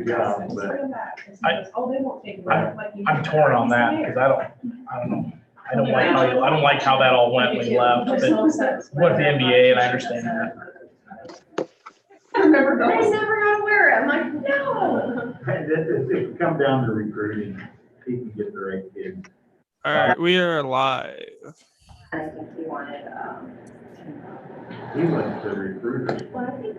good job, but I'm torn on that because I don't know. I don't like how that all went when he left. But went to the NBA and I understand that. I remember going, I never got to wear it. I'm like, no. it come down to recruiting. He can get the right kids. All right, we are live. I think he wanted, He went to recruiters. well, I think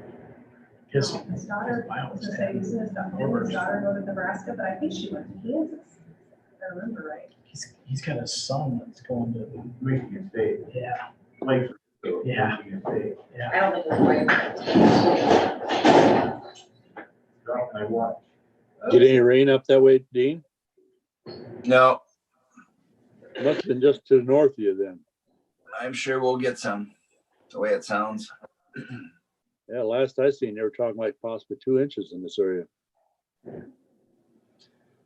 His daughter, I was gonna say, his daughter go to Nebraska, but I think she went to Kansas. If I remember right. he's got a son that's going to Michigan State. yeah. Like, Yeah. Michigan State. I don't think it was right. Drop my watch. Get any rain up that way, Dean? No, Must have been just to the north of you then. I'm sure we'll get some, the way it sounds. Yeah, last I seen, they were talking like possibly 2 inches in this area.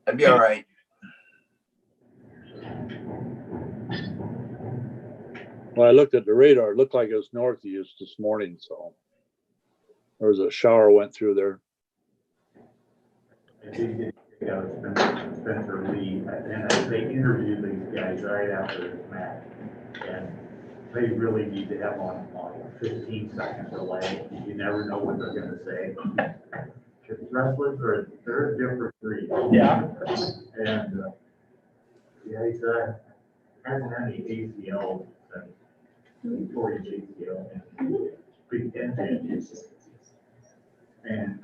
That'd be all right. Well, I looked at the radar, it looked like it was north of you this morning, so. There was a shower went through there. I did get kicked out of Spencer Lee, and they interviewed these guys right after this match. And they really need to have on 15 second delay. You never know what they're gonna say. Because wrestlers they're a different breed. Yeah. And, yeah, he's, hasn't had any ACL since before his ACL and big injuries. And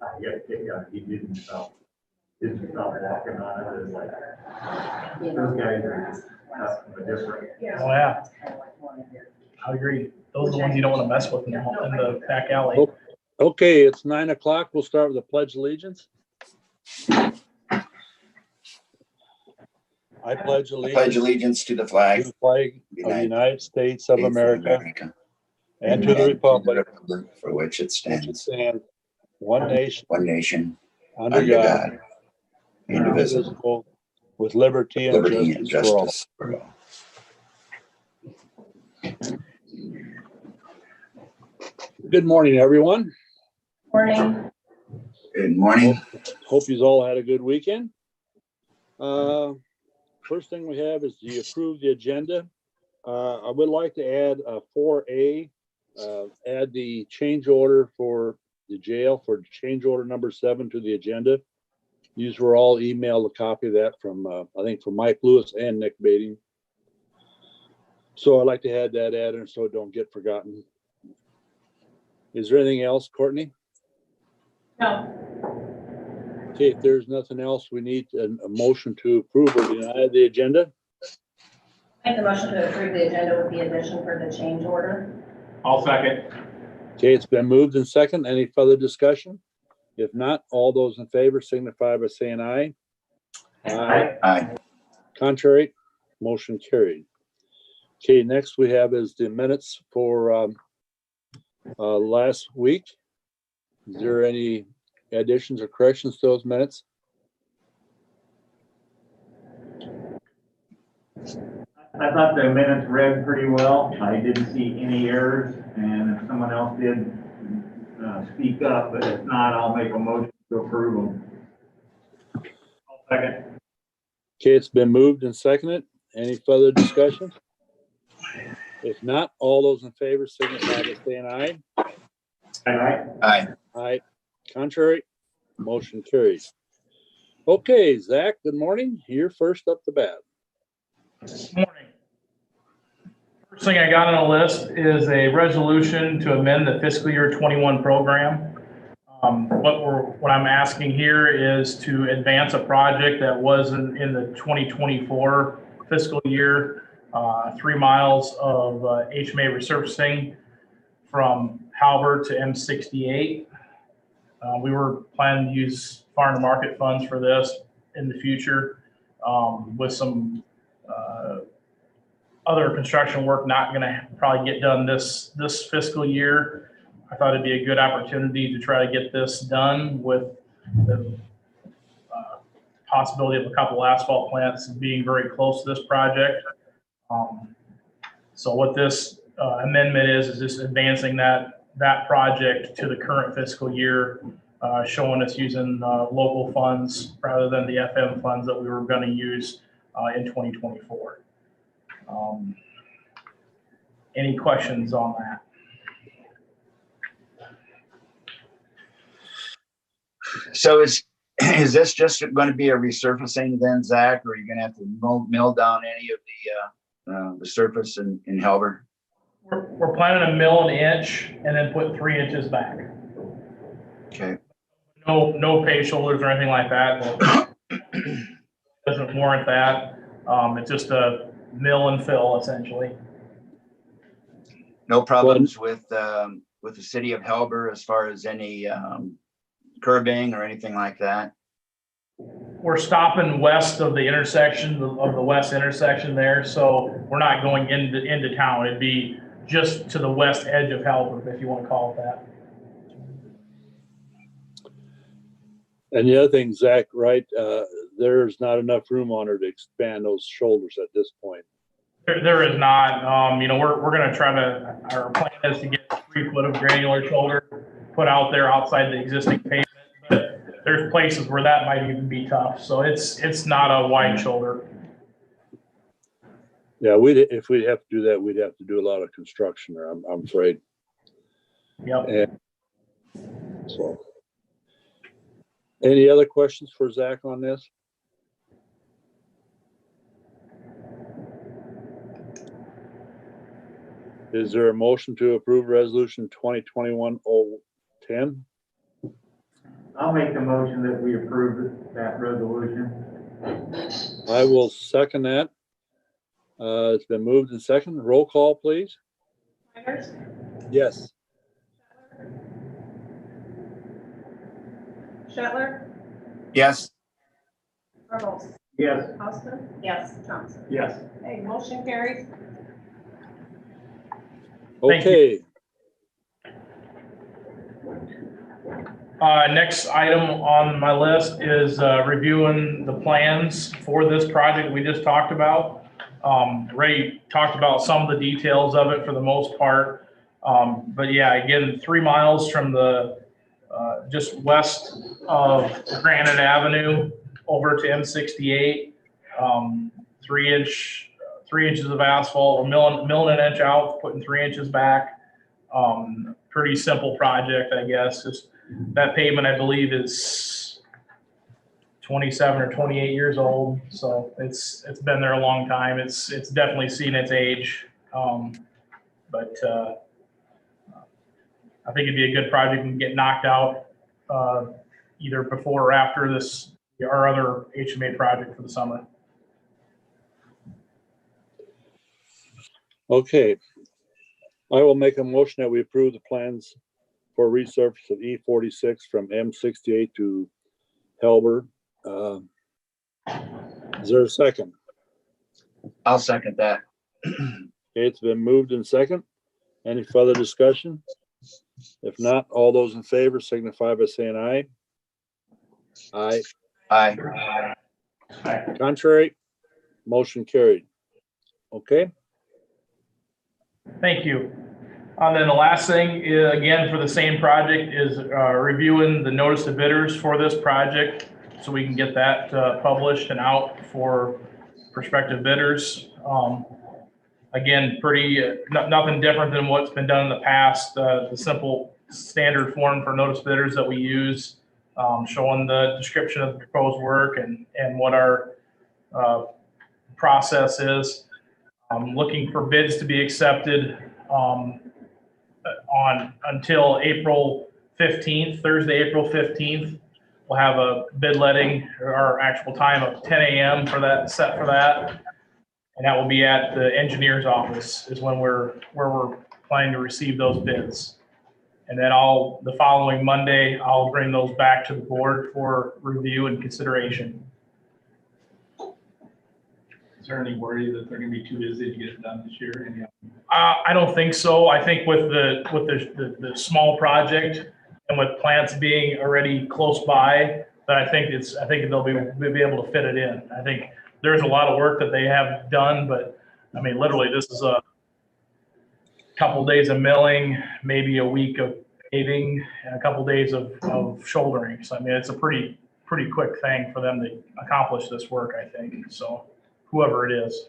I got kicked out, he didn't stop walking on it. It was like, those guys are a different. Oh yeah. I agree. Those are the ones you don't want to mess with in the back alley. Oh. Okay, it's 9 o'clock. We'll start with the Pledge of Allegiance. I pledge I allegiance pledge allegiance to the to flag the flag of the United States of America and to the republic for which it which stands, stands one nation one nation, under under God, God, indivisible, indivisible, with liberty and liberty and justice for all. justice for all. Good morning, everyone. Morning. Good morning. Hope you all had a good weekend. First thing we have is the approve the agenda. I would like to add 4A, add the change order for the jail for change order number 7 to the agenda. These were all emailed a copy of that from, I think from Mike Lewis and Nick Beatty. So I'd like to add that added so it don't get forgotten. Is there anything else, Courtney? No. Okay, if there's nothing else, we need a motion to approve or deny the agenda. Make the motion to approve the agenda with the addition for the change order. I'll second. Okay, it's been moved and second. Any further discussion? If not, all those in favor signify by saying aye. Aye. Aye. Contrary, motion carried. Okay, next we have is the minutes for last week. Is there any additions or corrections to those minutes? I thought the minutes read pretty well. I didn't see any errors, and if someone else did, speak up, but if not, I'll make a motion to approve them. I'll second. Okay, it's been moved and seconded. Any further discussion? If not, all those in favor signify by saying aye. Aye. Aye. Aye. Contrary, motion carries. Okay, Zach, good morning. You're first up the bat. Morning. First thing I got on the list is a resolution to amend the fiscal year 21 program. What I'm asking here is to advance a project that was in the 2024 fiscal year, 3 miles of HMA resurfacing from Halbert to M68. We were planning to use farm to market funds for this in the future, with some other construction work not going to probably get done this fiscal year. I thought it'd be a good opportunity to try to get this done with the possibility of a couple asphalt plants being very close to this project. So what this amendment is just advancing that project to the current fiscal year showing us using local funds rather than the FM funds that we were going to use in 2024. Any questions on that? So is this just going to be a resurfacing then, Zach, or are you going to have to mill down any of the surface in Halber? We're planning to mill an inch and then put 3 inches back. Okay. No pay shoulders or anything like that. Doesn't warrant that. It's just a mill and fill essentially. No problems with the city of Halber as far as any curbing or anything like that? We're stopping west of the intersection, of the west intersection there, so we're not going into town. It'd be just to the west edge of Halbert, if you want to call it that. And the other thing, Zach, right, there's not enough room on her to expand those shoulders at this point. There is not. You know, we're going to try to, our plan is to get 3 foot of granular shoulder put out there outside the existing pavement, but there's places where that might even be tough. So it's not a wide shoulder. Yeah, if we'd have to do that, we'd have to do a lot of construction there, I'm afraid. Yep. And so, any other questions for Zach on this? Is there a motion to approve resolution 2021-010? I'll make the motion that we approve that resolution. I will second that. It's been moved and seconded. Roll call, please. Myers, Yes. Shetler, Yes. Rebels, Yes. Austin. Yes. Johnson. Yes. Okay, motion carries. Thank you. Okay. Next item on my list is reviewing the plans for this project we just talked about. Ray talked about some of the details of it for the most part. But yeah, again, 3 miles from the just west of Granite Avenue over to M68, 3 inches of asphalt, milling an inch out, putting 3 inches back. Pretty simple project, I guess. Just that pavement, I believe, is 27 or 28 years old, so it's been there a long time. It's definitely seen its age, but I think it'd be a good project and get knocked out either before or after this our other HMA project for the summer. Okay. I will make a motion that we approve the plans for resurface of E46 from M68 to Halber. Is there a second? I'll second that. Okay, it's been moved and second. Any further discussion? If not, all those in favor signify by saying aye. Aye. Aye. Contrary, motion carried. Okay, Thank you. And then the last thing, is, again, for the same project is reviewing the notice of bidders for this project so we can get that published and out for prospective bidders. Again, nothing different than what's been done in the past. The simple standard form for notice bidders that we use, showing the description of the proposed work and what our process is. Looking for bids to be accepted until April 15th, Thursday, April 15th. We'll have a bid letting, our actual time of 10 a.m. for that, set for that. And that will be at the engineer's office is when where we're planning to receive those bids. And then the following Monday, I'll bring those back to the board for review and consideration. Is there any worry that they're gonna be too busy to get it done this year? I don't think so. I think with the small project and with plants being already close by, that I think they'll be able to fit it in. I think there's a lot of work that they have done, but I mean, literally, this is a couple days of milling, maybe a week of paving and a couple days of shouldering. So I mean, it's a pretty quick thing for them to accomplish this work, I think. So whoever it is.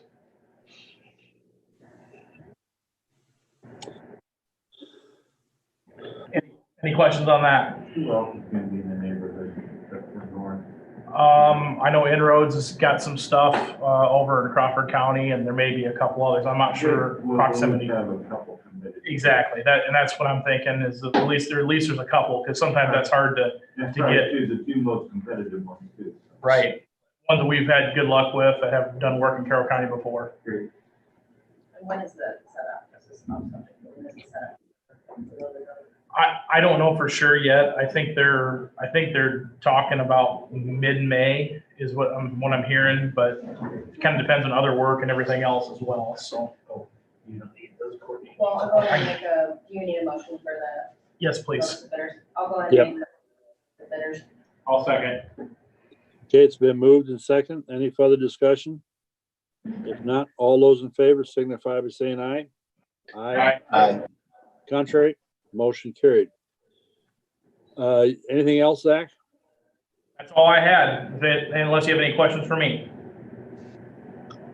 Any questions on that? Who else is gonna be in the neighborhood that we're going? I know Inroads has got some stuff over in Crawford County, and there may be a couple others. I'm not sure We'll proximity. have a couple committed. Exactly. That's what I'm thinking is at least there's a couple, because sometimes that's hard to That's to right, get- too, the two most competitive ones too. right. Ones that we've had good luck with that have done work in Carroll County before. Great. And when is the setup? This is not something, when is the setup? I don't know for sure yet. I think they're talking about mid-May is what I'm hearing, but it kind of depends on other work and everything else as well. So You don't need those coordinates. Well, I'll go ahead and make do you need a motion for the? yes, please. the bidders? I'll go ahead Yep. and make the bidders. I'll second. Okay, it's been moved and second. Any further discussion? If not, all those in favor signify by saying aye. Aye. Contrary, motion carried. Anything else, Zach? That's all I had. Unless you have any questions for me.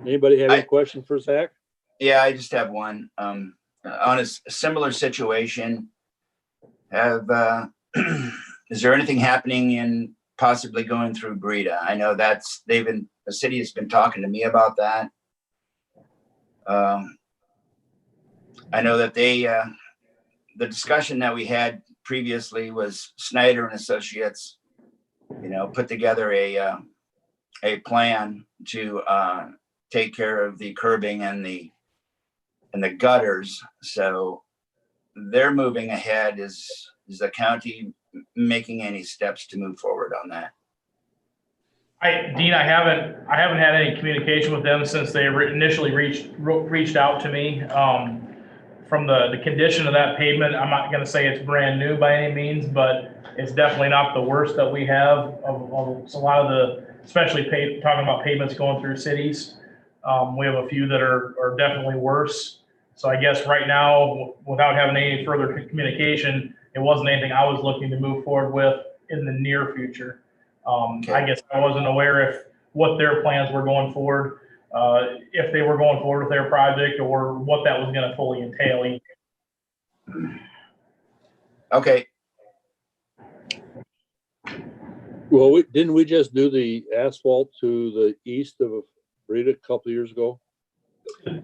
Anybody have any I- questions for Zach? Yeah, I just have one. On a similar situation, is there anything happening in possibly going through Breda? I know the city has been talking to me about that. I know that the discussion that we had previously was Snyder and Associates, put together a plan to take care of the curbing and the gutters. So they're moving ahead. Is the county making any steps to move forward on that? Dean, I haven't had any communication with them since they initially reached out to me. From the condition of that pavement, I'm not going to say it's brand new by any means, but it's definitely not the worst that we have. Of a lot of the, especially talking about pavements going through cities, we have a few that are definitely worse. So I guess right now, without having any further communication, it wasn't anything I was looking to move forward with in the near future. I guess I wasn't aware if what their plans were going forward, if they were going forward with their project or what that was going to fully entail. Okay, Well, didn't we just do the asphalt to the east of Breda a couple of years ago? To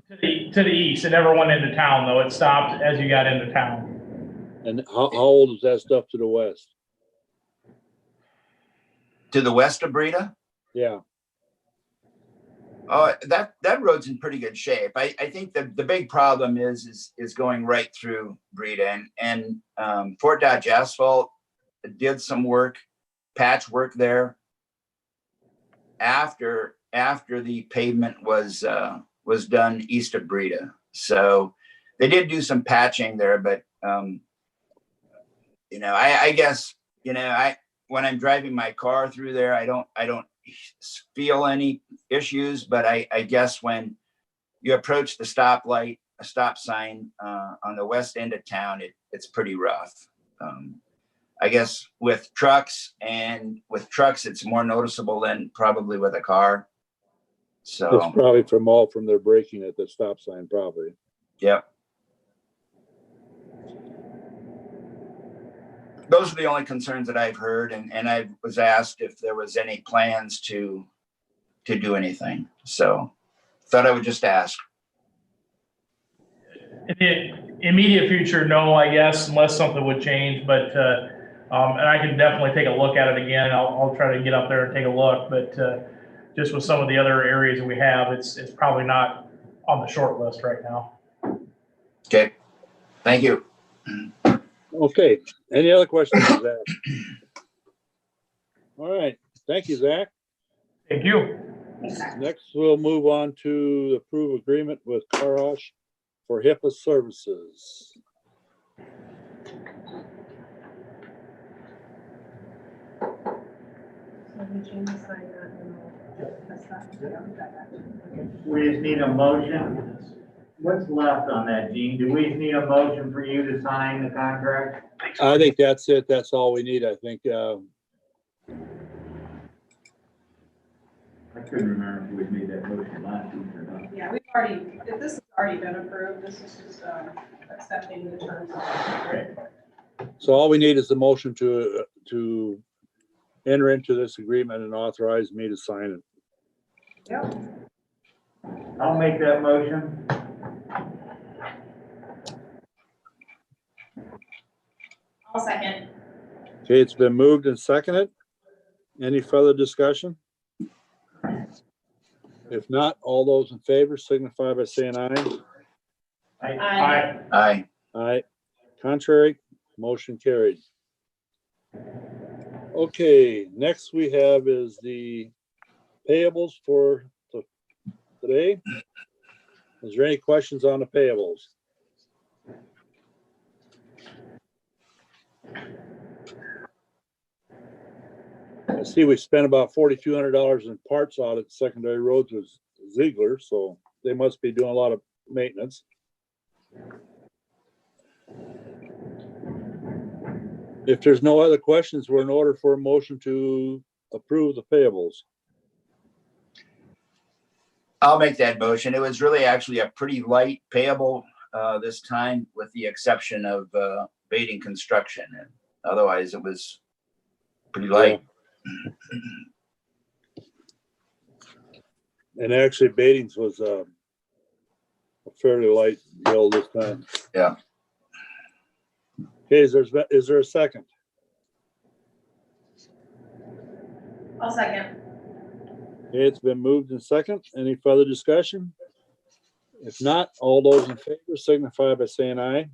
the east, it never went into town though. It stopped as you got into town. And how old is that stuff to the west? to the west of Breda? Yeah, Oh, that road's in pretty good shape. I think the big problem is going right through Breda and Fort Dodge Asphalt did some work, patch work there after the pavement was done east of Breda. So they did do some patching there, but I guess when I'm driving my car through there, I don't feel any issues, but I guess when you approach the stoplight, a stop sign on the west end of town, it's pretty rough. I guess with trucks, it's more noticeable than probably with a car. So it's probably from their braking at the stop sign, probably. yep. Those are the only concerns that I've heard, and I was asked if there was any plans to do anything. So thought I would just ask. In the immediate future, no, I guess, unless something would change, but, and I can definitely take a look at it again. I'll try to get up there and take a look, but, just with some of the other areas that we have, it's probably not on the short list right now. Okay, thank you. Okay, any other questions, Zach? All right, thank you, Zach. Thank you. Next, we'll move on to approve agreement with Carroll for HIPAA services. So we change the sign that and that's that. Yeah, we got that. We just need a motion. What's left on that, Gene? Do we need a motion for you to sign the contract? I think that's it. That's all we need, I think. I couldn't remember if we made that motion last week or not. Yeah, we've already, if this has already been approved, this is just, accepting the terms of it. So all we need is the motion to enter into this agreement and authorize me to sign it. Yep. I'll make that motion. I'll second. Okay, it's been moved and seconded. Any further discussion? If not, all those in favor signify by saying aye. Aye. Aye. Aye. Contrary, motion carried. Okay, next we have is the payables for today. Is there any questions on the payables? I see we spent about $4,200 in parts audit secondary roads with Ziegler, so they must be doing a lot of maintenance. If there's no other questions, we're in order for a motion to approve the payables. I'll make that motion. It was really actually a pretty light payable this time, with the exception of baiting construction. And otherwise, it was pretty light. And actually, Batings was a fairly light bill this time. Yeah. Okay, is there a second? I'll second. Okay, it's been moved and second. Any further discussion? If not, all those in favor signify by saying aye.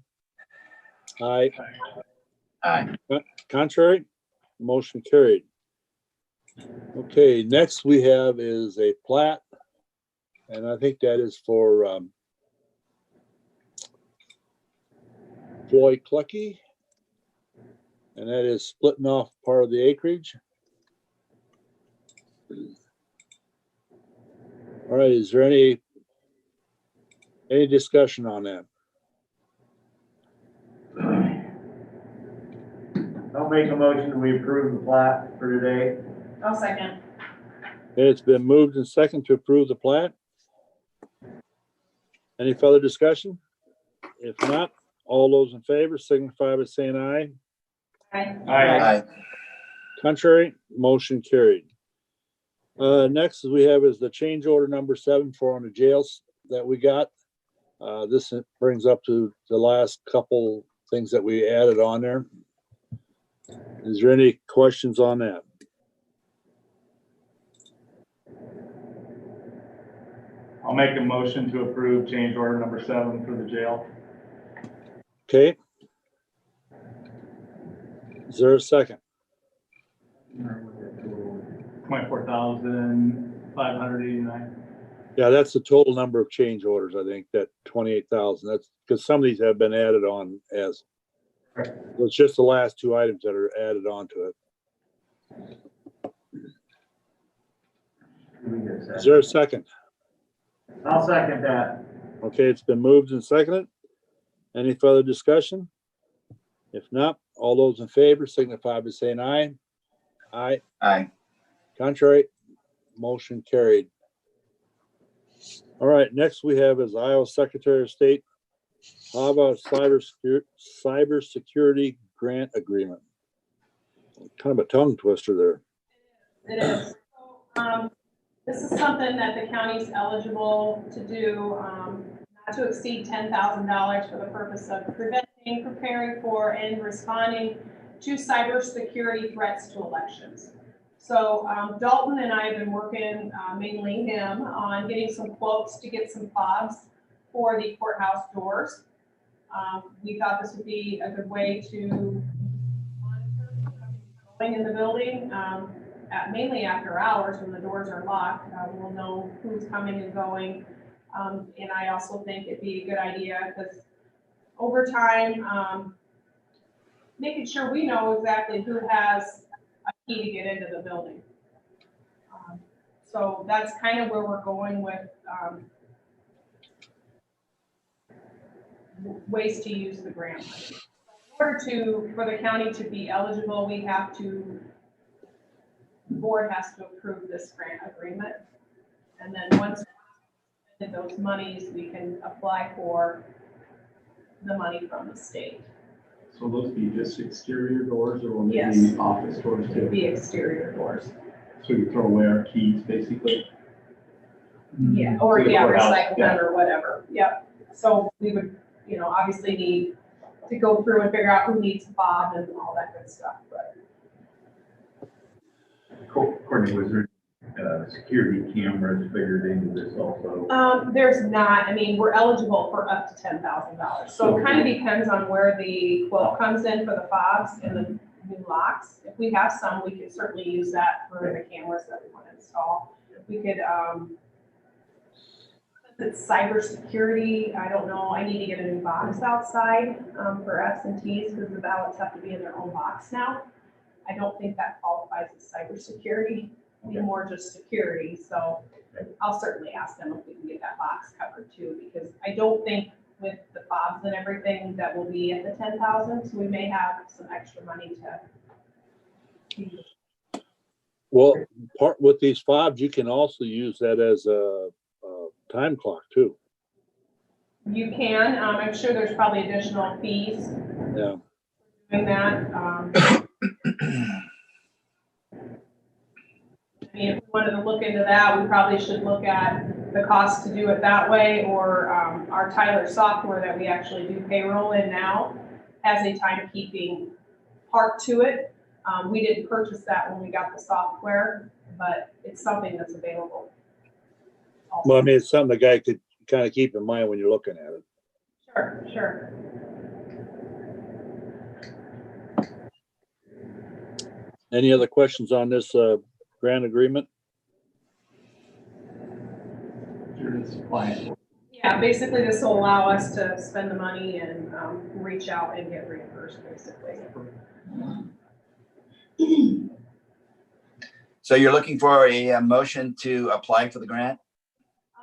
Aye. Aye. Contrary, motion carried. Okay, next we have is a plat, and I think that is for Floyd Clucky, and that is splitting off part of the acreage. All right, is there any discussion on that? I'll make a motion, we approve the plat for today. I'll second. Okay, it's been moved and second to approve the plat. Any further discussion? If not, all those in favor signify by saying aye. Aye. Aye. Contrary, motion carried. Next we have is the change order number 7 for on the jails that we got. This brings up to the last couple things that we added on there. Is there any questions on that? I'll make a motion to approve change order number 7 for the jail. Okay. Is there a second? 24,589. Yeah, that's the total number of change orders, I think, that 28,000. That's because some of these have been added on as, well, it's just the last 2 items that are added on to it. Is there a second? I'll second that. Okay, it's been moved and seconded. Any further discussion? If not, all those in favor signify by saying aye. Aye. Aye. Contrary, motion carried. All right, next we have is Iowa Secretary of State, HAVA Cybersecurity Grant Agreement. Kind of a tongue twister there. It is. So, this is something that the county's eligible to do, not to exceed $10,000 for the purpose of preventing, preparing for, and responding to cybersecurity threats to elections. So Dalton and I have been working, mainly him, on getting some quotes to get some fobs for the courthouse doors. We thought this would be a good way to monitor what's going in the building, mainly after hours when the doors are locked. We'll know who's coming and going. And I also think it'd be a good idea because over time, making sure we know exactly who has a key to get into the building. So that's kind of where we're going with ways to use the grant. order for the county to be eligible, the board has to approve this grant agreement. And then once we get those monies, we can apply for the money from the state. So those be just exterior doors or will they Yes. be office doors To too? be exterior doors. So you throw away our keys basically? Yeah, or To the yeah, courthouse, recycle them or whatever, yep. So we would, obviously need to go through and figure out who needs Bob and all that good stuff, but. Courtney, was there security cameras figured into this also? There's not, we're eligible for up to $10,000. So it kind of depends on where the quote comes in for the fobs and the new locks. If we have some, we could certainly use that for the cameras that we want to install. We could, it's cybersecurity, I don't know, I need to get a new box outside, for absentees because the ballots have to be in their own box now. I don't think that qualifies as cybersecurity, maybe more just security, so I'll certainly ask them if we can get that box covered too, because I don't think with the fobs and everything that will be at the 10,000, so we may have some extra money to. Well, part with these fobs, you can also use that as a time clock too. You can, I'm sure there's probably additional fees Yeah. doing that. If we wanted to look into that, we probably should look at the cost to do it that way, or our Tyler software that we actually do payroll in now has a timekeeping part to it. We didn't purchase that when we got the software, but it's something that's available. Also. Well, it's something the guy could kind of keep in mind when you're looking at it. Sure, sure. Any other questions on this grant agreement? You're supplying. Yeah, basically this will allow us to spend the money and reach out and get reimbursed, basically. So you're looking for a motion to apply for the grant?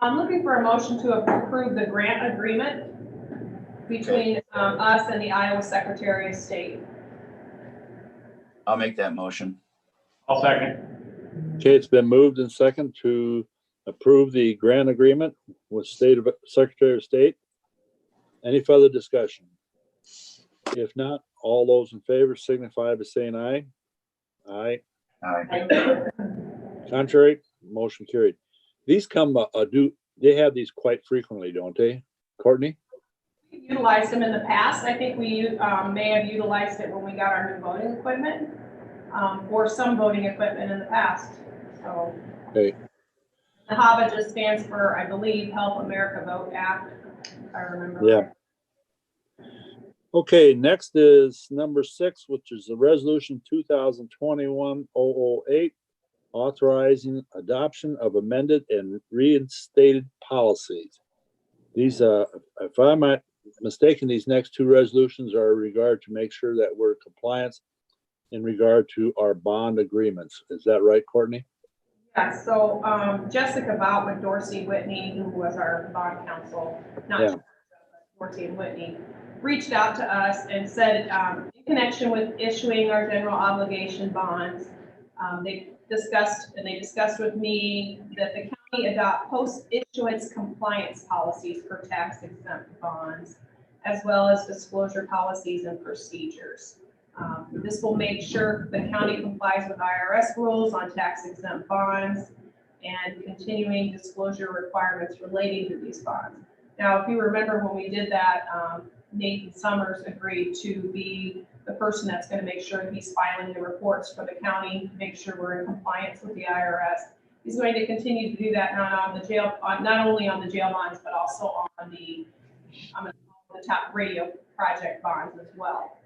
I'm looking for a motion to approve the grant agreement between us and the Iowa Secretary of State. I'll make that motion. I'll second. Okay, it's been moved and second to approve the grant agreement with Secretary of State. Any further discussion? If not, all those in favor signify by saying aye. Aye. Aye. Contrary, motion carried. These come they have these quite frequently, don't they, Courtney? We utilized them in the past. I think we may have utilized it when we got our new voting equipment, or some voting equipment in the past. So Okay. the HAVA just stands for, I believe, Help America Vote Act, if I remember. Yeah. Right. Okay, next is number 6, which is the resolution 2021-008, authorizing adoption of amended and reinstated policies. These, if I'm not mistaken, these next 2 resolutions are in regard to make sure that we're compliant in regard to our bond agreements. Is that right, Courtney? Yeah, so Jessica Bout with Dorsey Whitney, who was our bond counsel, not Jessica, but Dorsey and Whitney, reached out to us and said, in connection with issuing our general obligation bonds, they discussed with me that the county adopt post-issuance compliance policies for tax-exempt bonds, as well as disclosure policies and procedures. This will make sure the county complies with IRS rules on tax-exempt bonds and continuing disclosure requirements relating to these bonds. Now, if you remember when we did that, Nathan Summers agreed to be the person that's going to make sure that he's filing the reports for the county, make sure we're in compliance with the IRS. He's going to continue to do that not only on the jail bonds, but also on the top radio project bonds as well.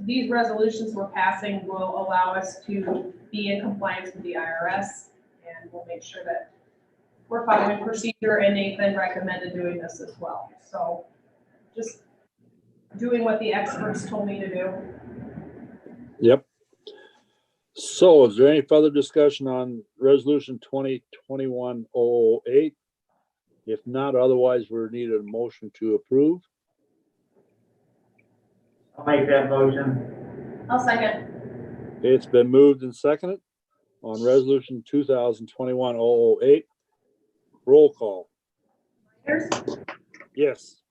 These resolutions we're passing will allow us to be in compliance with the IRS, and we'll make sure that we're following procedure, and Nathan recommended doing this as well. So just doing what the experts told me to do. Yep. So is there any further discussion on resolution 2021-008? If not, otherwise we're needed a motion to approve. I'll make that motion. I'll second. It's been moved and seconded on resolution 2021-008. Roll call. Myers, Yes.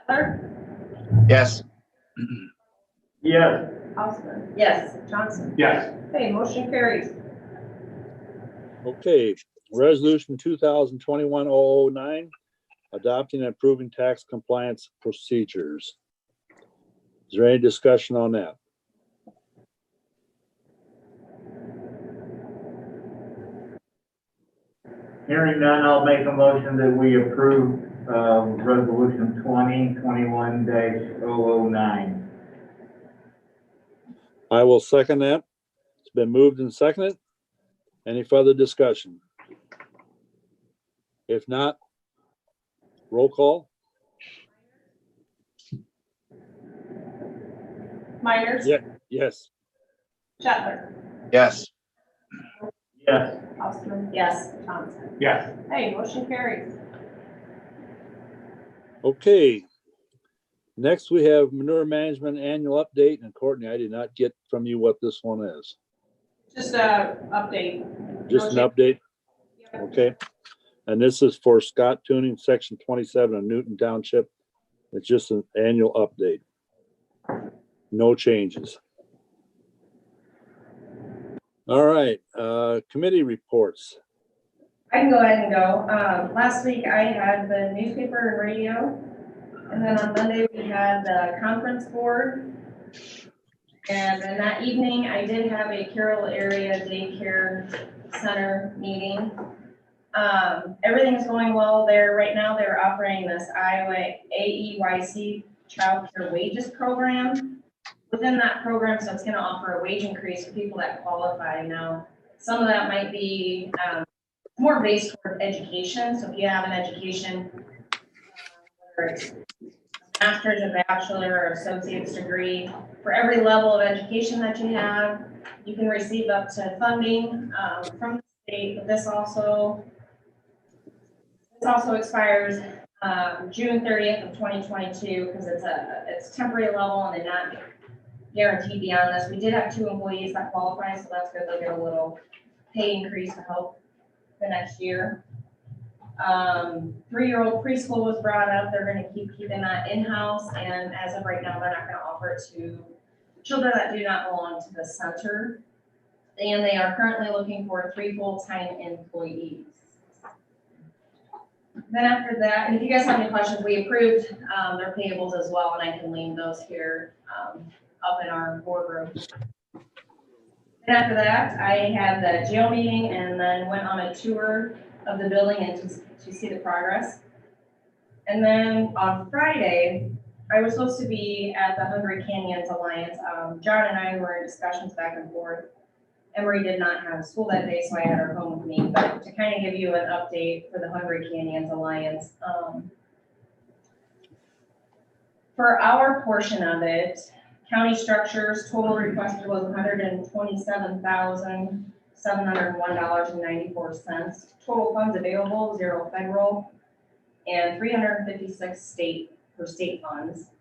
Shetler, Yes. Yes. Osborne. Yes. Johnson. Yes. Okay, motion carries. Okay, resolution 2021-009, adopting and approving tax compliance procedures. Is there any discussion on that? Hearing none, I'll make a motion that we approve, resolution 2021-009. I will second that. It's been moved and seconded. Any further discussion? If not, roll call. Myers. Yeah. Yes. Shetler. Yes. Yes. Osborne. Yes. Johnson. Yes. Hey, motion carries. Okay. Next, we have manure management annual update. And Courtney, I did not get from you what this one is. Just a update. Just an update? Okay. And this is for Scott Tuning, section 27 of Newton Township. It's just an annual update. No changes. All right, committee reports. I can go ahead and go. Last week I had the newspaper and radio. And then on Monday we had the conference board. And then that evening I did have a Carroll area daycare center meeting. Everything's going well there. Right now they're operating this Iowa AEYC Child Care Wages Program. Within that program, so it's gonna offer a wage increase for people that qualify now. Some of that might be more based toward education. So if you have an education, whether it's a master's, a bachelor, or associate's degree, for every level of education that you have, you can receive up to funding from the state. But this also expires June 30th of 2022 because it's temporary level and they're not guaranteed beyond this. We did have 2 employees that qualify, so that's good. They'll get a little pay increase to help the next year. 3-year-old preschool was brought up. They're going to keeping that in-house, and as of right now, they're not going to offer it to children that do not belong to the center. And they are currently looking for 3 full-time employees. Then after that, and if you guys have any questions, we approved their payables as well, and I can lean those here up in our boardroom. And after that, I had the jail meeting and then went on a tour of the building and to see the progress. And then on Friday, I was supposed to be at the Hungry Canyons Alliance. John and I were in discussions back and forth. Emery did not have school that day, so I had her home with me. But to kind of give you an update for the Hungry Canyons Alliance, for our portion of it, county structures total requested was $127,701.94. Total funds available, 0 federal, and 356 state funds.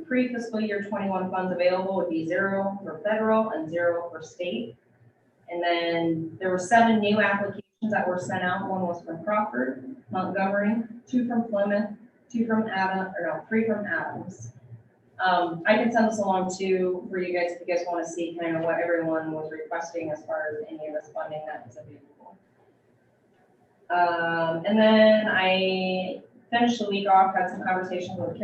Pre-fiscal year 21 funds available would be 0 for federal and 0 for state. And then there were 7 new applications that were sent out. 1 was from Crawford, Montgomery, 2 from Plymouth, 3 from Adams. I can send this along too for you guys if you guys want to see kind of what everyone was requesting as far as any of this funding that is available. And then I finished the week off, had some conversations with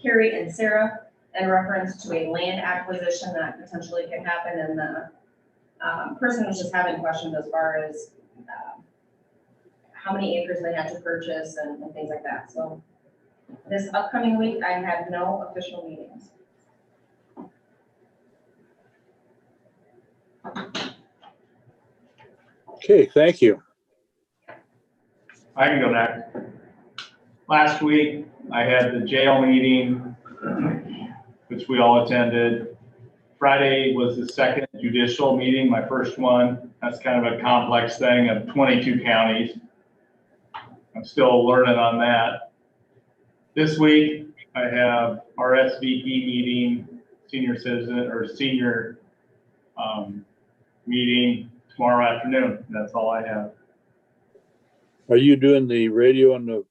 Carrie and Sarah in reference to a land acquisition that potentially could happen, and the person was just having questions as far as how many acres they had to purchase and things like that. So this upcoming week, I have no official meetings. Okay, thank you. I can go next. Last week, I had the jail meeting, which we all attended. Friday was the second judicial meeting, my first one. That's kind of a complex thing of 22 counties. I'm still learning on that. This week, I have our SVP meeting, senior citizen or senior meeting tomorrow afternoon. That's all I have. Are you doing the radio and the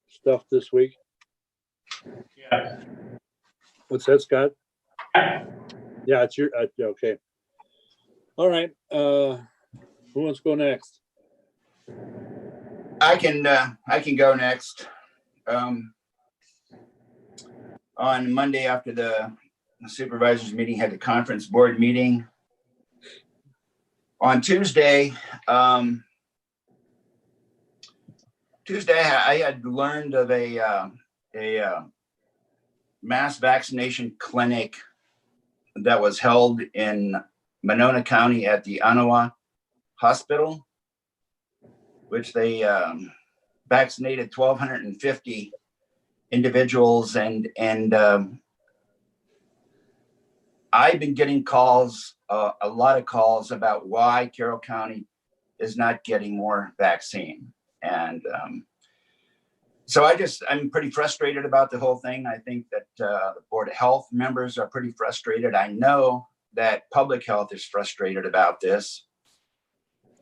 stuff this week? Yeah. What's that, Scott? Yeah. Yeah, it's your, okay. All right, who wants to go next? I can go next. On Monday after the supervisors meeting, had the conference board meeting. On Tuesday, I had learned of a mass vaccination clinic that was held in Monona County at the Ottawa Hospital, which they vaccinated 1,250 individuals, and I've been getting calls, a lot of calls about why Carroll County is not getting more vaccine. And so I'm pretty frustrated about the whole thing. I think that the Board of Health members are pretty frustrated. I know that public health is frustrated about this.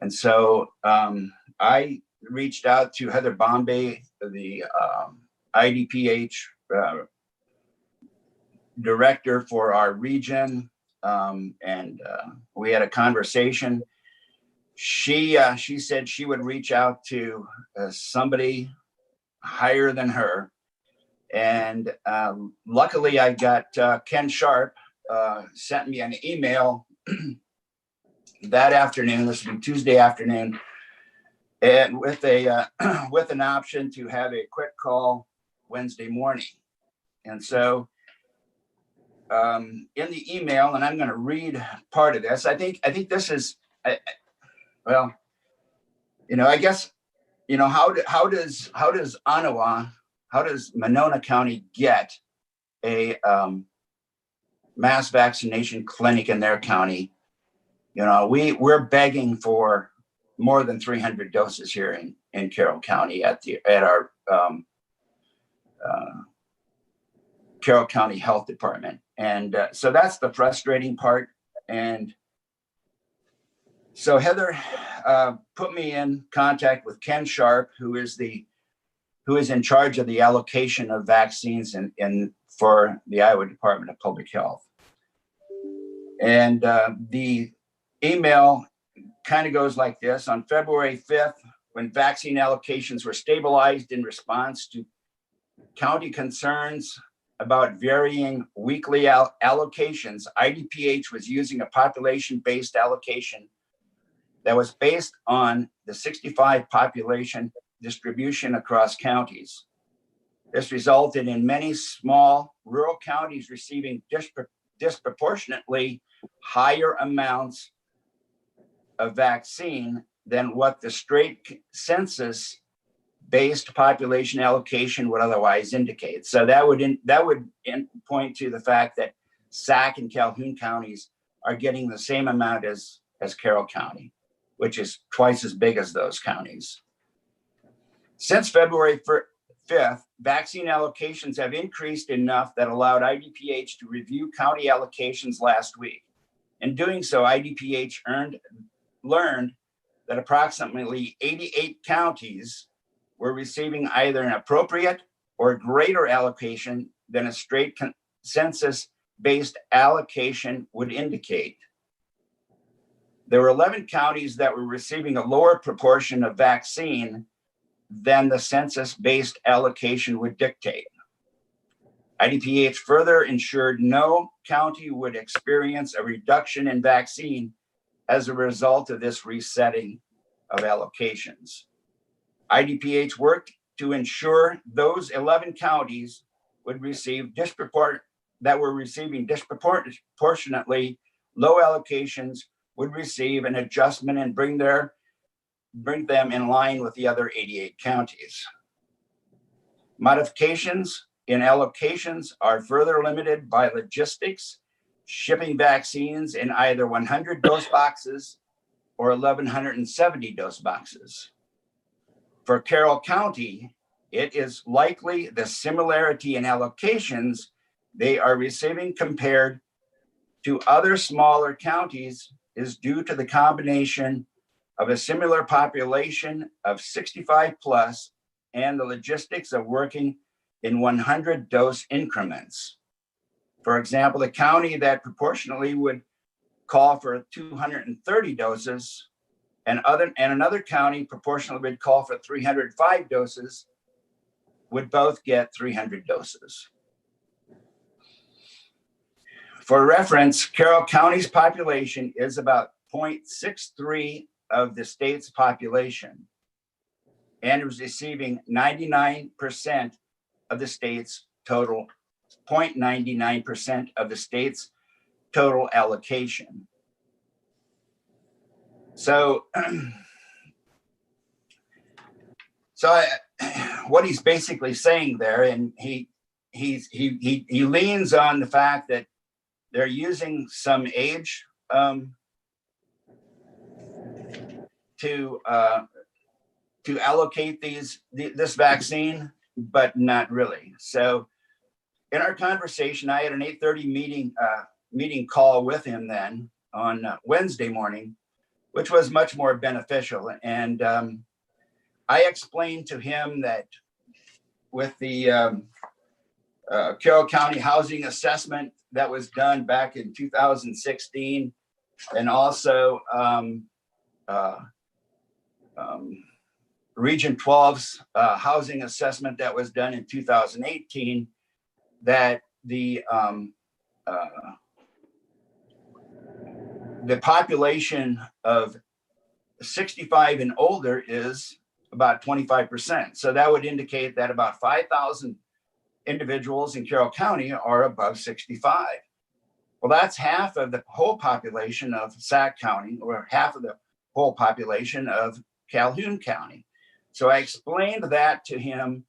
And so I reached out to Heather Bombay, the IDPH director for our region, and we had a conversation. She said she would reach out to somebody higher than her, and luckily I got Ken Sharp sent me an email that afternoon. This would be Tuesday afternoon, and with a with an option to have a quick call Wednesday morning. And so in the email, and I'm going to read part of this. I think this is, well, I guess, how does Ottawa, how does Monona County get a mass vaccination clinic in their county? We're begging for more than 300 doses here in Carroll County at our Carroll County Health Department. And so that's the frustrating part. And so Heather put me in contact with Ken Sharp, who is in charge of the allocation of vaccines for the Iowa Department of Public Health. And the email kind of goes like this. On February 5th, when vaccine allocations were stabilized in response to county concerns about varying weekly allocations, IDPH was using a population-based allocation that was based on the 65 population distribution across counties. This resulted in many small rural counties receiving disproportionately higher amounts of vaccine than what the straight census-based population allocation would otherwise indicate. So that would point to the fact that Sac and Calhoun counties are getting the same amount as Carroll County, which is twice as big as those counties. Since February 5th, vaccine allocations have increased enough that allowed IDPH to review county allocations last week. In doing so, IDPH learned that approximately 88 counties were receiving either an appropriate or greater allocation than a straight census-based allocation would indicate. There were 11 counties that were receiving a lower proportion of vaccine than the census-based allocation would dictate. IDPH further ensured no county would experience a reduction in vaccine as a result of this resetting of allocations. IDPH worked to ensure those 11 counties would receive that were receiving disproportionately low allocations would receive an adjustment and bring them in line with the other 88 counties. Modifications in allocations are further limited by logistics, shipping vaccines in either 100 dose boxes or 1,170 dose boxes. For Carroll County, it is likely the similarity in allocations they are receiving compared to other smaller counties is due to the combination of a similar population of 65 plus and the logistics of working in 100 dose increments. For example, the county that proportionally would call for 230 doses and another county proportionally would call for 305 doses would both get 300 doses. For reference, Carroll County's population is about 0.63 of the state's population and is receiving 99% of the state's total, 0.99% of the state's total allocation. So, what he's basically saying there, and he leans on the fact that they're using some age to allocate this vaccine, but not really. So, in our conversation, I had an 8:30 meeting call with him then on Wednesday morning, which was much more beneficial. And I explained to him that with the Carroll County housing assessment that was done back in 2016, and also Region 12's housing assessment that was done in 2018, that the population of 65 and older is about 25%. So that would indicate that about 5,000 individuals in Carroll County are above 65. Well, that's half of the whole population of Sac County, or half of the whole population of Calhoun County. So I explained that to him,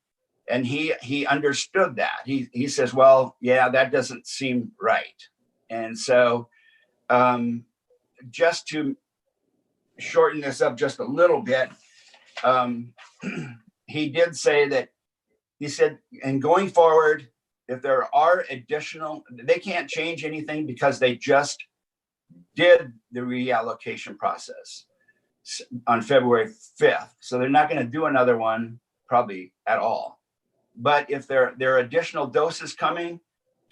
and he understood that. He says, well, yeah, that doesn't seem right. And so just to shorten this up just a little bit, he did say that, he said, and going forward, if there are additional, they can't change anything because they just did the reallocation process on February 5th. So they're not going to do another one probably at all. But if there are additional doses coming,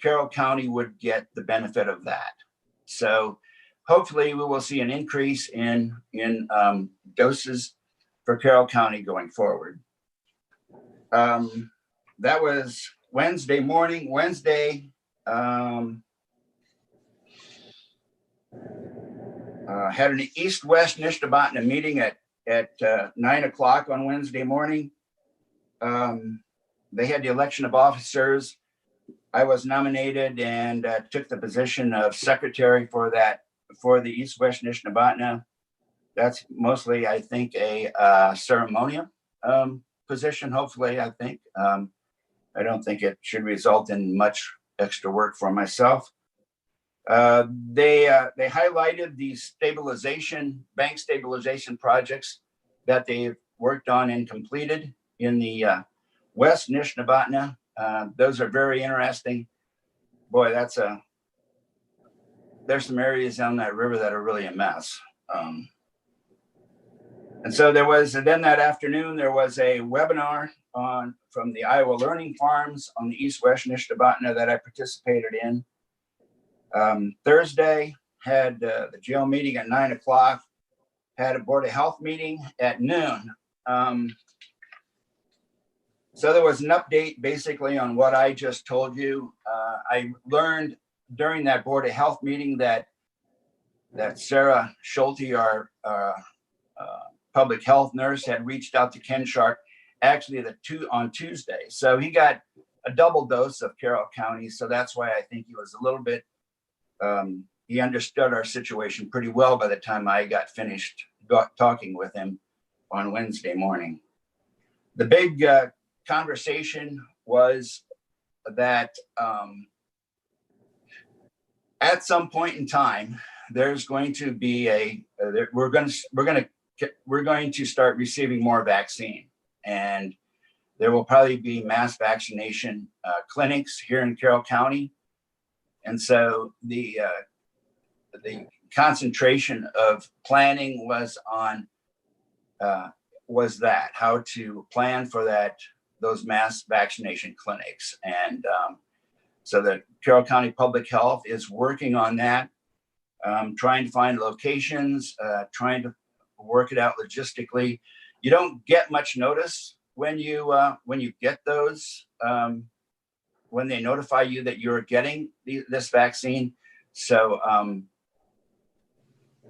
Carroll County would get the benefit of that. So hopefully we will see an increase in doses for Carroll County going forward. That was Wednesday morning. Wednesday, had an East-West Nishnabotna meeting at 9 o'clock on Wednesday morning. They had the election of officers. I was nominated and took the position of secretary for the East-West Nishnabotna. That's mostly, I think, a ceremonial position, hopefully, I think. I don't think it should result in much extra work for myself. They highlighted the bank stabilization projects that they've worked on and completed in the West Nishnabotna. Those are very interesting. Boy, there's some areas down that river that are really a mess. And so then that afternoon, there was a webinar from the Iowa Learning Farms on the East-West Nishnabotna that I participated in. Thursday, had the jail meeting at 9 o'clock, had a Board of Health meeting at noon. So there was an update basically on what I just told you. I learned during that Board of Health meeting that Sarah Schulte, our public health nurse, had reached out to Ken Sharp actually on Tuesday. So he got a double dose of Carroll County. So that's why I think he was a little bit, he understood our situation pretty well by the time I got finished talking with him on Wednesday morning. The big conversation was that at some point in time, there's going to be we're going to start receiving more vaccine. And there will probably be mass vaccination clinics here in Carroll County. And so the concentration of planning was on how to plan for those mass vaccination clinics. And so the Carroll County Public Health is working on that, trying to find locations, trying to work it out logistically. You don't get much notice when you get those, when they notify you that you're getting this vaccine. So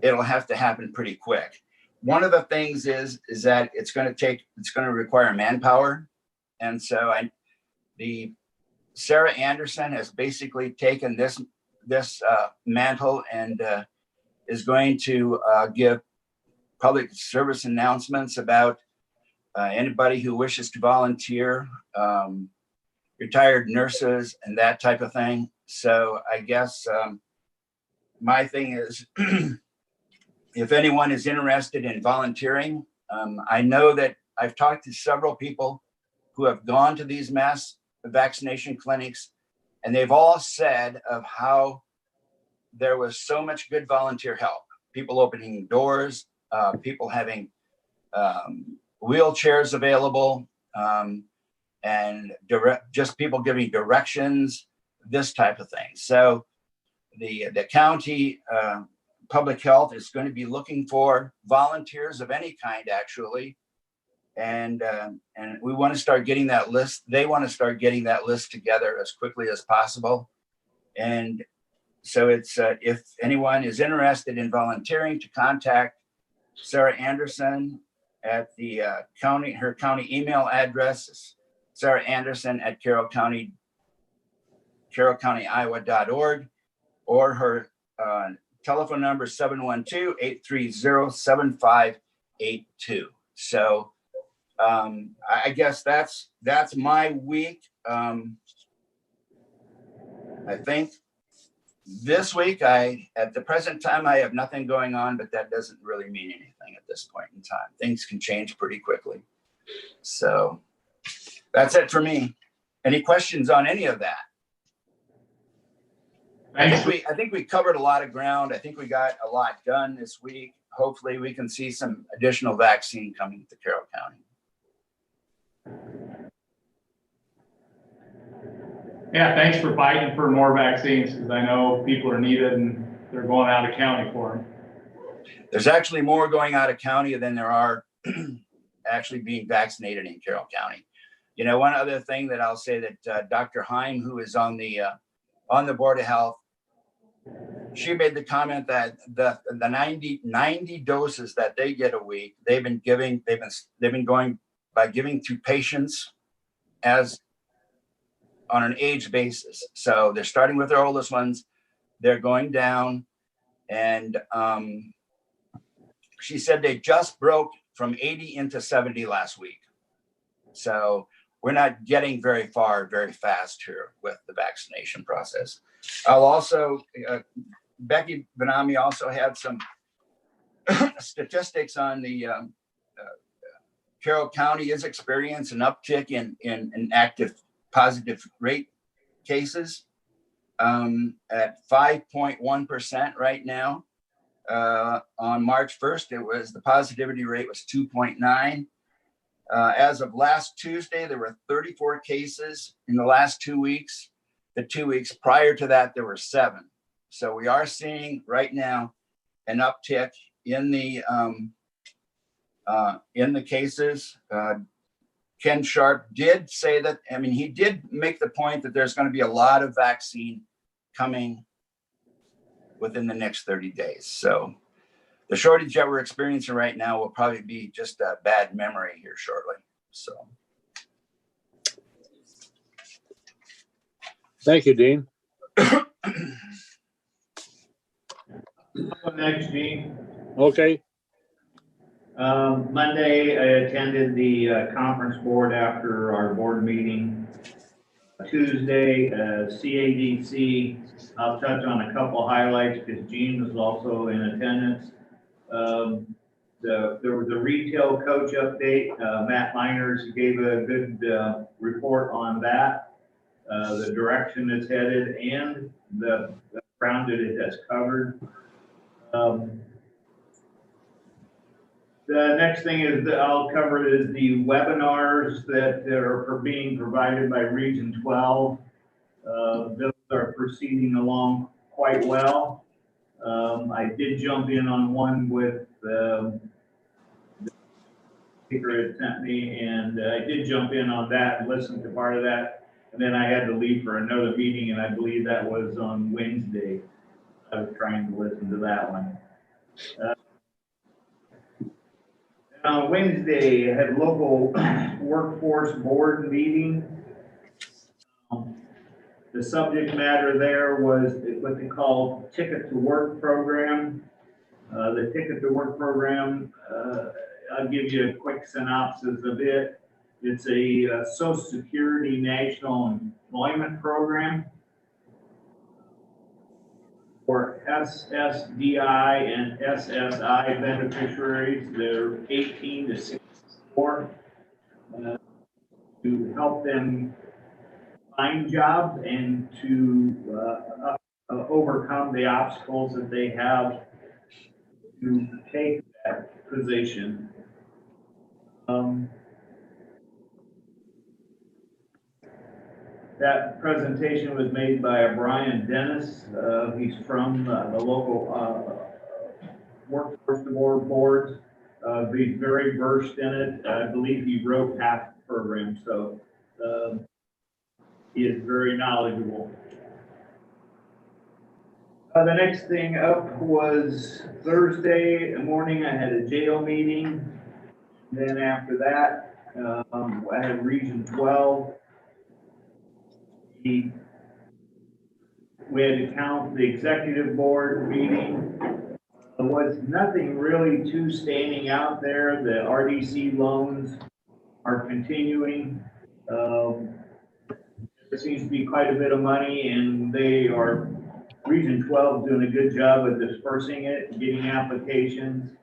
it'll have to happen pretty quick. One of the things is that it's going to require manpower. And so Sarah Anderson has basically taken this mantle and is going to give public service announcements about anybody who wishes to volunteer, retired nurses and that type of thing. So I guess my thing is, if anyone is interested in volunteering, I know that I've talked to several people who have gone to these mass vaccination clinics, and they've all said of how there was so much good volunteer help, people opening doors, people having wheelchairs available, and just people giving directions, this type of thing. So the county public health is going to be looking for volunteers of any kind, actually. And we want to start getting that list. They want to start getting that list together as quickly as possible. And so it's, if anyone is interested in volunteering, to contact Sarah Anderson at the county. Her county email address is sarah.anderson@carrollcounty.iowa.org, or her telephone number 712-830-7582. So I guess that's my week. I think this week, at the present time, I have nothing going on, but that doesn't really mean anything at this point in time. Things can change pretty quickly. So that's it for me. Any questions on any of that? I think we covered a lot of ground. I think we got a lot done this week. Hopefully we can see some additional vaccine coming to Carroll County. Yeah, thanks for fighting for more vaccines, because I know people are needed and they're going out of county for them. There's actually more going out of county than there are actually being vaccinated in Carroll County. You know, one other thing that I'll say, that Dr. Heim, who is on the Board of Health, she made the comment that the 90 doses that they get a week, they've been going by giving to patients as on an age basis. So they're starting with their oldest ones, they're going down, and she said they just broke from 80 into 70 last week. So we're not getting very far very fast here with the vaccination process. I'll also, Becky Benami also had some statistics on the Carroll County is experiencing an uptick in active positive rate cases at 5.1% right now. On March 1st, the positivity rate was 2.9. As of last Tuesday, there were 34 cases in the last 2 weeks. The 2 weeks prior to that, there were 7. So we are seeing right now an uptick in the cases. Ken Sharp did say that, I mean, he did make the point that there's going to be a lot of vaccine coming within the next 30 days. So the shortage that we're experiencing right now will probably be just a bad memory here shortly. So. Thank you, Dean. Next, Dean. Okay. Monday, I attended the conference board after our board meeting. Tuesday, CADC. I'll touch on a couple highlights because Gene was also in attendance. there was a retail coach update. Matt Miners gave a good report on that. The direction it's headed and the ground that it has covered. The next thing is that I'll cover is the webinars that are being provided by Region 12. Those are proceeding along quite well. I did jump in on one with the speaker had sent me, and I did jump in on that and listen to part of that. And then I had to leave for another meeting, and I believe that was on Wednesday. I was trying to listen to that one. On Wednesday, I had local workforce board meeting. The subject matter there was what they call Ticket to Work program. The Ticket to Work program, I'll give you a quick synopsis of it. It's a Social Security National Employment Program for SSDI and SSI beneficiaries. They're 18 to 64 to help them find jobs and to overcome the obstacles that they have to take that position. That presentation was made by Brian Dennis. He's from the local workforce boards. He's very versed in it. I believe he wrote half the program, so he is very knowledgeable. The next thing up was Thursday morning. I had a jail meeting. Then after that, I had Region 12. We had to count the executive board meeting. There was nothing really too standing out there. The RDC loans are continuing. There seems to be quite a bit of money, and they are, Region 12 doing a good job of dispersing it, getting applications.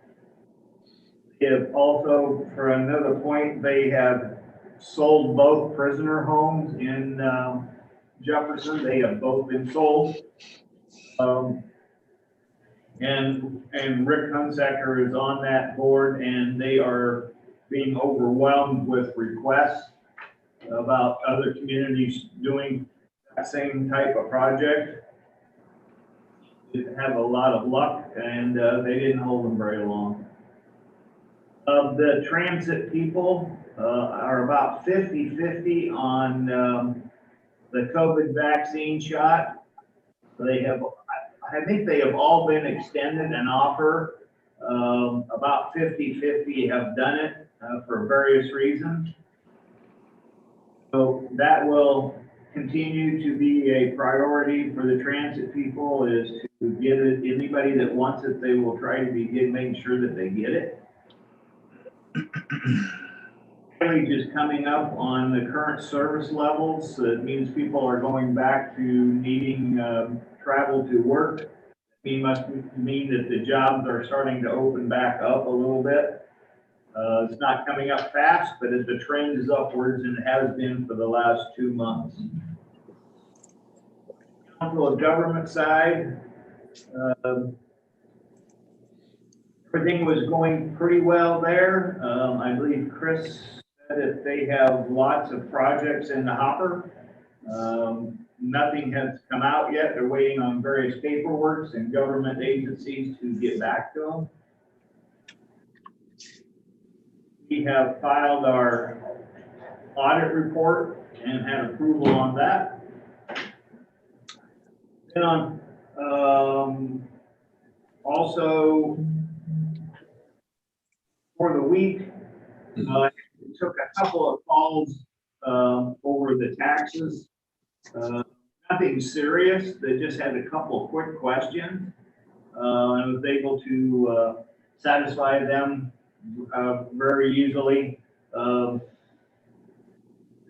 They have also, for another point, they have sold both prisoner homes in Jefferson. They have both been sold. And Rick Hunsaker is on that board, and they are being overwhelmed with requests about other communities doing that same type of project. They have a lot of luck, and they didn't hold them very long. The transit people are about 50-50 on the COVID vaccine shot. They have, I think they have all been extended an offer. About 50-50 have done it for various reasons. So that will continue to be a priority for the transit people, is to get it. Anybody that wants it, they will try to making sure that they get it. Just coming up on the current service levels. So it means people are going back to needing travel to work. It must mean that the jobs are starting to open back up a little bit. It's not coming up fast, but the trend is upwards, and it has been for the last 2 months. Council of Government side, everything was going pretty well there. I believe Chris said that they have lots of projects in the hopper. Nothing has come out yet. They're waiting on various paperwork and government agencies to get back to them. We have filed our audit report and had approval on that. Then on, also for the week, took a couple of calls over the taxes. Nothing serious. They just had a couple of quick questions. I was able to satisfy them very easily.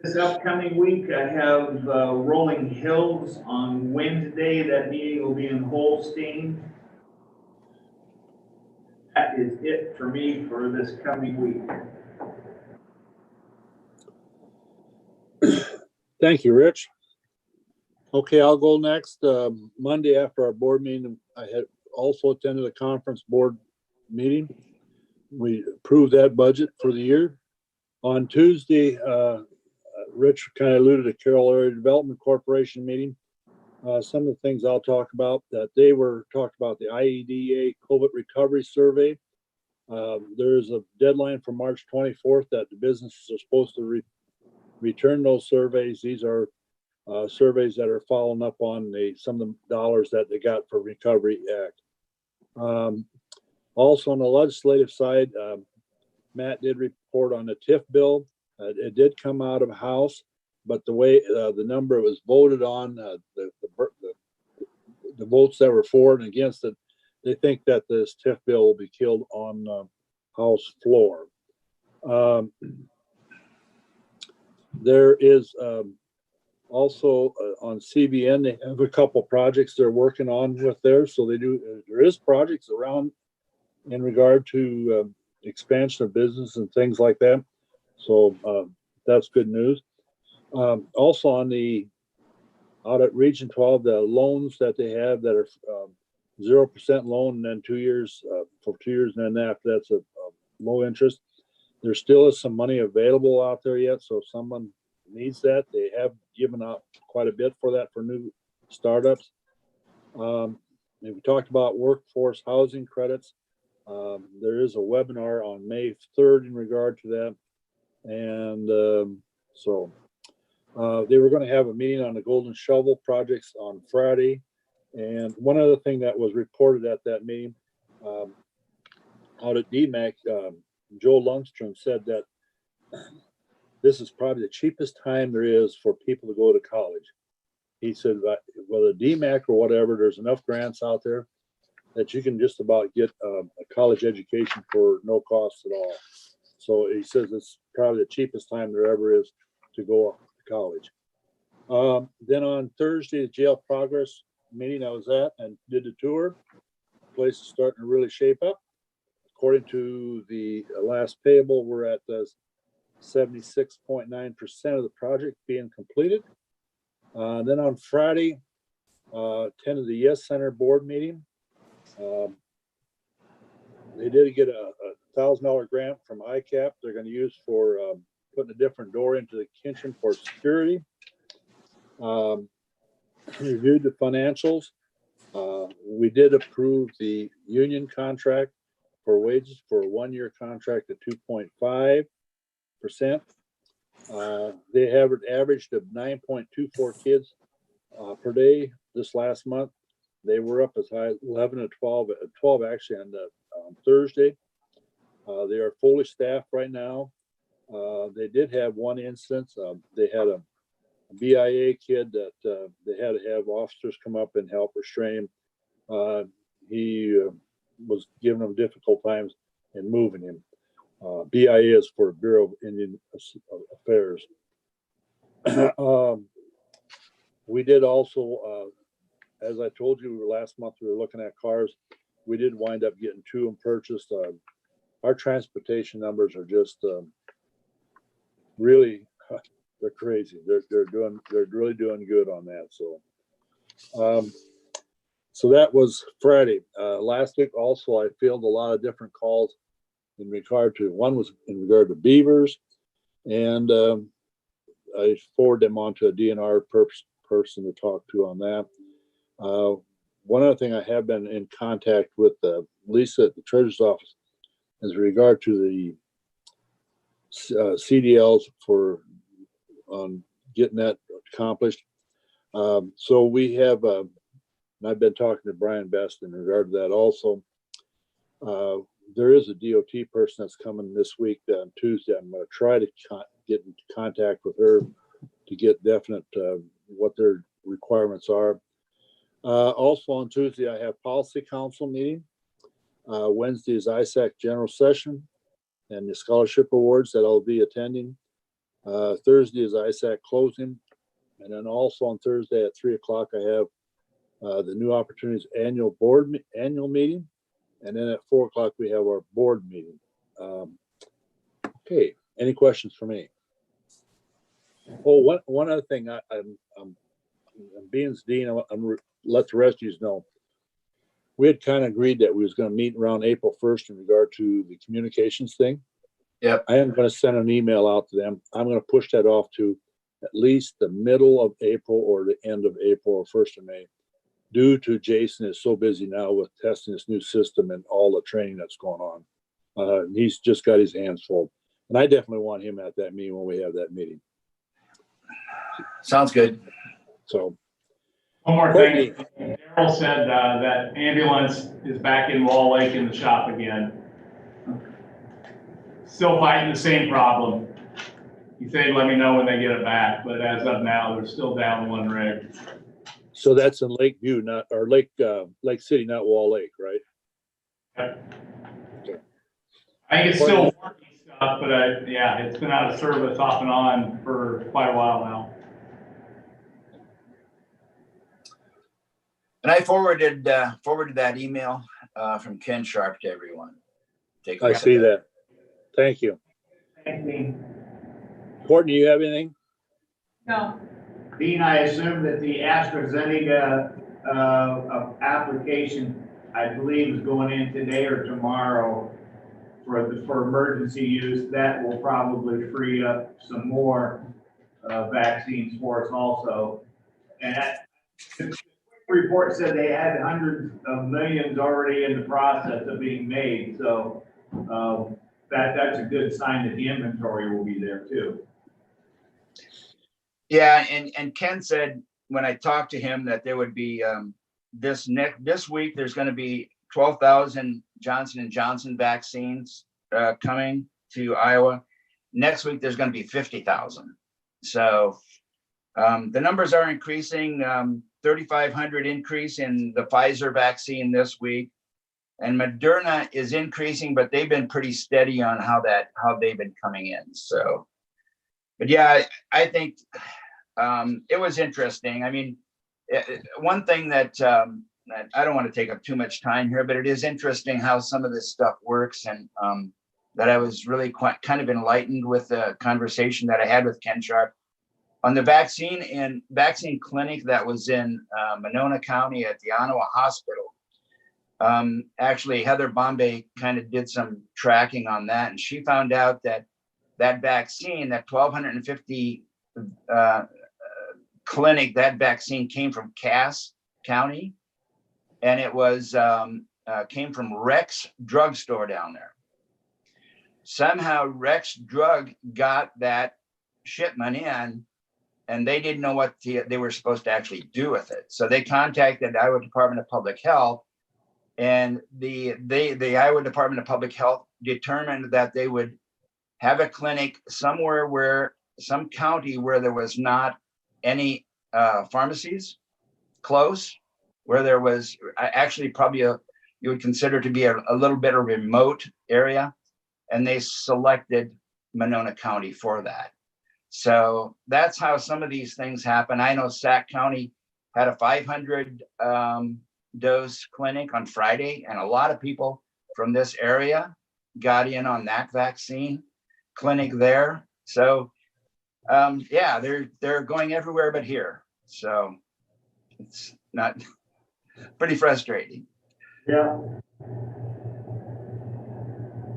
This upcoming week, I have Rolling Hills on Wednesday. That meeting will be in Holstein. that is it for me for this coming week. Thank you, Rich. Okay, I'll go next. Monday after our board meeting, I had also attended a conference board meeting. We approved that budget for the year. On Tuesday, Rich kind of alluded to Carroll Area Development Corporation meeting. Some of the things I'll talk about that they were talked about the IEDA COVID recovery survey. There is a deadline for March 24th that the businesses are supposed to return those surveys. These are surveys that are following up on some of the dollars that they got for Recovery Act. Also on the legislative side, Matt did report on the TIF bill. It did come out of House, but the way the number it was voted on, the votes that were for and against it, they think that this TIF bill will be killed on House floor. There is also on CBN, they have a couple projects they're working on with there. So there is projects around in regard to expansion of business and things like that. So that's good news. Also out at Region 12, the loans that they have that are 0% loan and then 2 years for 2 years. And then after that's a low interest. There still is some money available out there yet. So if someone needs that, they have given out quite a bit for that for new startups. And we talked about workforce housing credits. There is a webinar on May 3rd in regard to that. And they were going to have a meeting on the Golden Shovel projects on Friday. And one other thing that was reported at that meeting, out at DMAC, Joe Lundstrom said that this is probably the cheapest time there is for people to go to college. He said, whether DMAC or whatever, there's enough grants out there that you can just about get a college education for no cost at all. So he says it's probably the cheapest time there ever is to go to college. Then on Thursday, the jail progress meeting I was at and did the tour. The place is starting to really shape up. According to the last payable, we're at 76.9% of the project being completed. Then on Friday, attended the Yes Center board meeting. They did get a $1,000 grant from ICAP. They're going to use for putting a different door into the kitchen for security. Reviewed the financials. We did approve the union contract for wages for a 1-year contract at 2.5%. They have an average of 9.24 kids per day this last month. They were up as high as 11 to 12 actually on Thursday. They are fully staffed right now. They did have one instance. They had a BIA kid that they had to have officers come up and help restrain him. He was giving them difficult times in moving him. BIA is for Bureau of Indian Affairs. We did also, as I told you last month, we were looking at cars. We did wind up getting 2 and purchased. Our transportation numbers are just really, they're crazy. They're really doing good on that. So that was Friday. Last week also, I fielded a lot of different calls in regard to, one was in regard to beavers, and I forwarded them on to a DNR person to talk to on that. One other thing, I have been in contact with Lisa at the Treasurer's Office in regard to the CDLs for getting that accomplished. So we have, and I've been talking to Brian Best in regard to that also. There is a DOT person that's coming this week on Tuesday. I'm going to try to get in contact with her to get definite what their requirements are. Also on Tuesday, I have Policy Council meeting. Wednesday is ISAC General Session and the Scholarship Awards that I'll be attending. Thursday is ISAC closing. And then also on Thursday at 3 o'clock, I have the New Opportunities annual meeting. And then at 4 o'clock, we have our board meeting. Okay, any questions for me? Oh, one other thing, I'm being as dean, I'm let the rest of you know. We had kind of agreed that we was gonna meet around April 1st in regard to the communications thing. Yep. I am gonna send an email out to them. I'm gonna push that off to at least the middle of April or the end of April or 1st of May. Due to Jason is so busy now with testing this new system and all the training that's going on. He's just got his hands full. And I definitely want him at that meeting when we have that meeting. Sounds good. So, One more thing. Carroll said that ambulance is back in Wall Lake in the shop again. Still fighting the same problem. He said, let me know when they get it back, but as of now, they're still down 1 rig. so that's in Lakeview, not, or Lake City, not Wall Lake, right? I think it's still working stuff, but yeah, it's been out of service off and on for quite a while now. And I forwarded that email from Ken Sharp to everyone. Take a I look at see that. Thank you. Thank you. Courtney, you have anything? No, Dean, I assume that the AstraZeneca, application, I believe, is going in today or tomorrow for emergency use. That will probably free up some more, vaccines for us also. And the report said they had hundreds of millions already in the process of being made, so, that's a good sign that the inventory will be there too. Yeah, and Ken said when I talked to him that there would be this week there's going to be 12,000 Johnson & Johnson vaccines coming to Iowa. Next week there's going to be 50,000. So the numbers are increasing. 3,500 increase in the Pfizer vaccine this week, and Moderna is increasing, but they've been pretty steady on how they've been coming in. So, but yeah, I think it was interesting. I mean, one thing that I don't want to take up too much time here, but it is interesting how some of this stuff works, and that I was really kind of enlightened with the conversation that I had with Ken Sharp on the vaccine clinic that was in Monona County at the Ottawa Hospital. Actually, Heather Bombay kind of did some tracking on that, and she found out that vaccine, that 1,250 clinic, that vaccine came from Cass County, and it was came from Rex Drugstore down there. Somehow Rex Drug got that shipment in, and they didn't know what they were supposed to actually do with it. So they contacted the Iowa Department of Public Health, and the Iowa Department of Public Health determined that they would have a clinic somewhere some county where there was not any pharmacies close, where there was actually probably you would consider to be a little bit of a remote area, and they selected Monona County for that. So that's how some of these things happen. I know Sac County had a 500 dose clinic on Friday, and a lot of people from this area got in on that vaccine clinic there. So yeah, they're going everywhere but here. So it's not pretty frustrating. Yeah.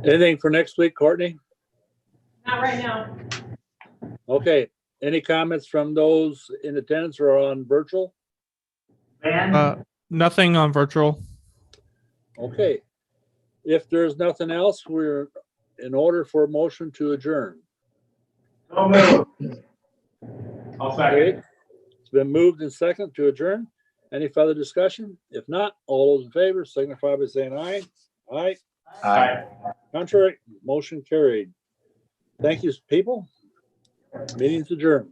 Anything for next week, Courtney? not right now. Okay, any comments from those in attendance or on virtual? Ben? Nothing on virtual. Okay, if there's nothing else, we're in order for a motion to adjourn. So moved. I'll second. It's been moved and second to adjourn. Any further discussion? If not, all those in favor signify by saying aye. Aye. Aye. Contrary, motion carried. Thank you, people. Meeting's adjourned.